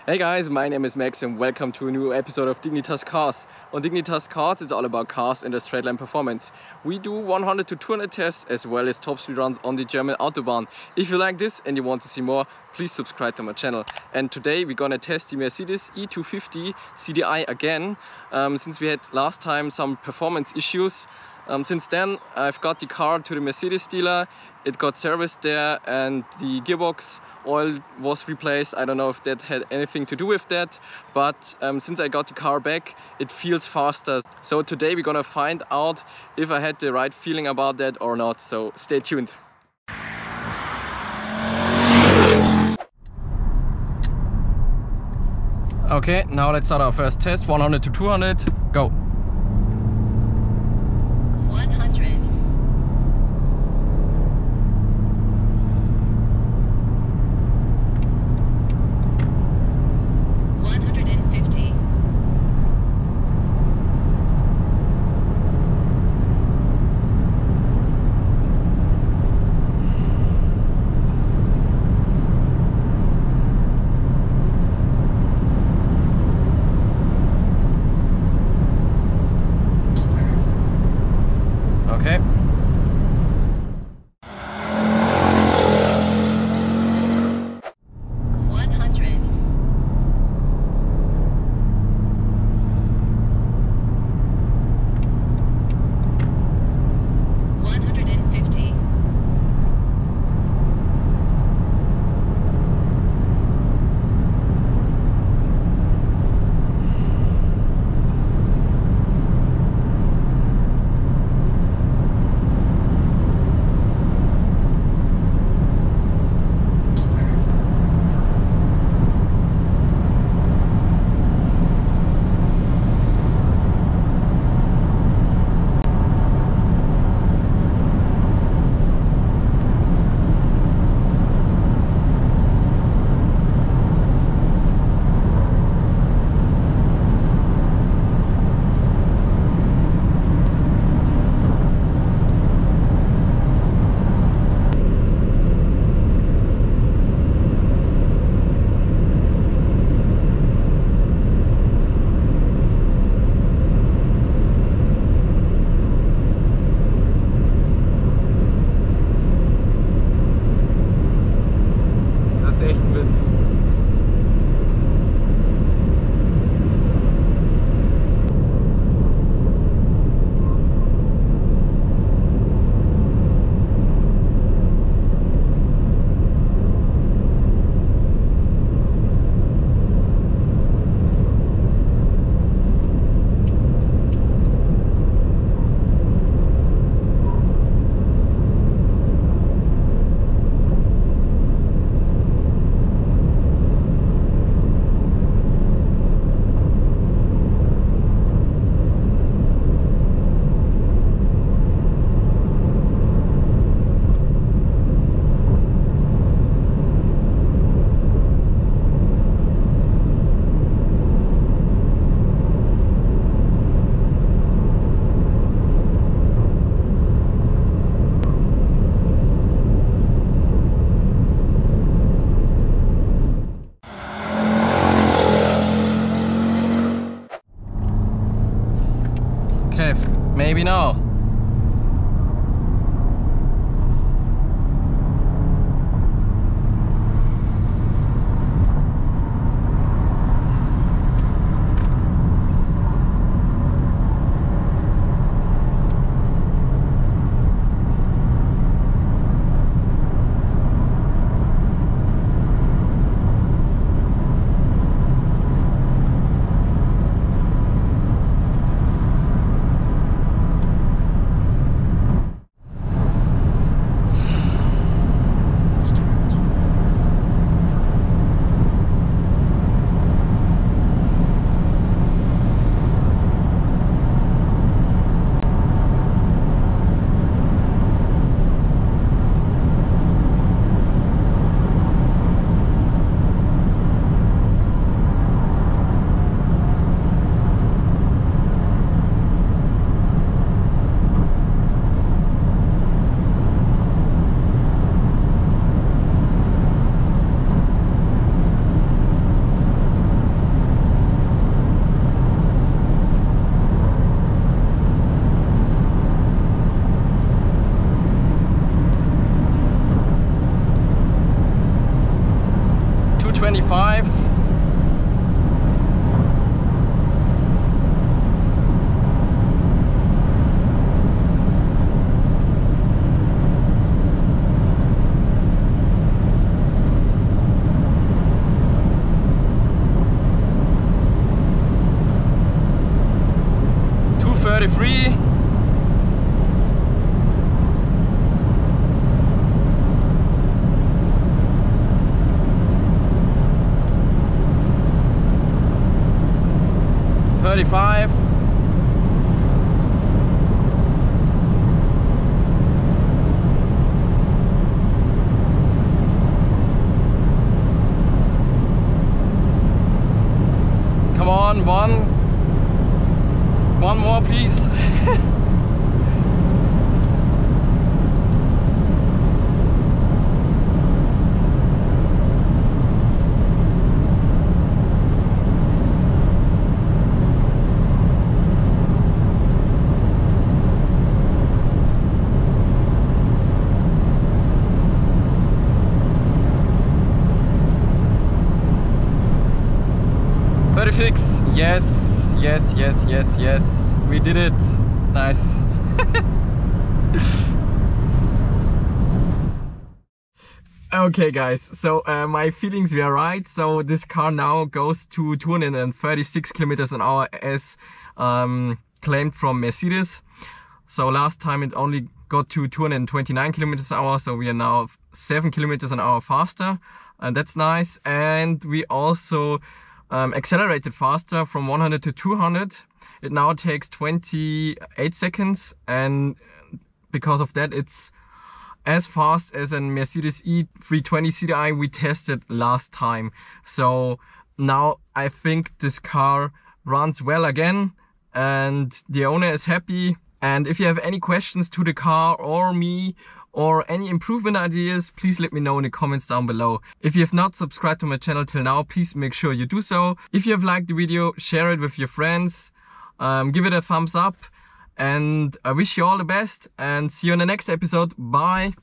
Hey guys, my name is Max and welcome to a new episode of Dignitas Cars. On Dignitas Cars, it's all about cars and the straight line performance. We do 100 to 200 tests as well as top speed runs on the German Autobahn. If you like this and you want to see more, please subscribe to my channel. And today we're gonna test the Mercedes E250 CDI again, since we had last time some performance issues. Since then I've got the car to the Mercedes dealer, it got serviced there and the gearbox oil was replaced. I don't know if that had anything to do with that, but since I got the car back, it feels faster. So today we're gonna find out if I had the right feeling about that or not, so stay tuned. Okay, now let's start our first test, 100 to 200, go. 100. 150. 150. 35. .33. .35. Come on, one more, please. Yes, yes, yes, yes, yes. We did it. Nice. Okay guys, so my feelings were right. So this car now goes to 236 kilometers an hour as claimed from Mercedes. So last time it only got to 229 kilometers an hour, so we are now 7 kilometers an hour faster, and that's nice. And we also accelerated faster from 100 to 200. It now takes 28 seconds, and because of that it's as fast as a Mercedes E320 CDI we tested last time. So now I think this car runs well again and the owner is happy. And if you have any questions to the car or me, or any improvement ideas, please let me know in the comments down below. If you have not subscribed to my channel till now, please make sure you do so. If you have liked the video, share it with your friends, give it a thumbs up, and I wish you all the best and see you in the next episode. Bye!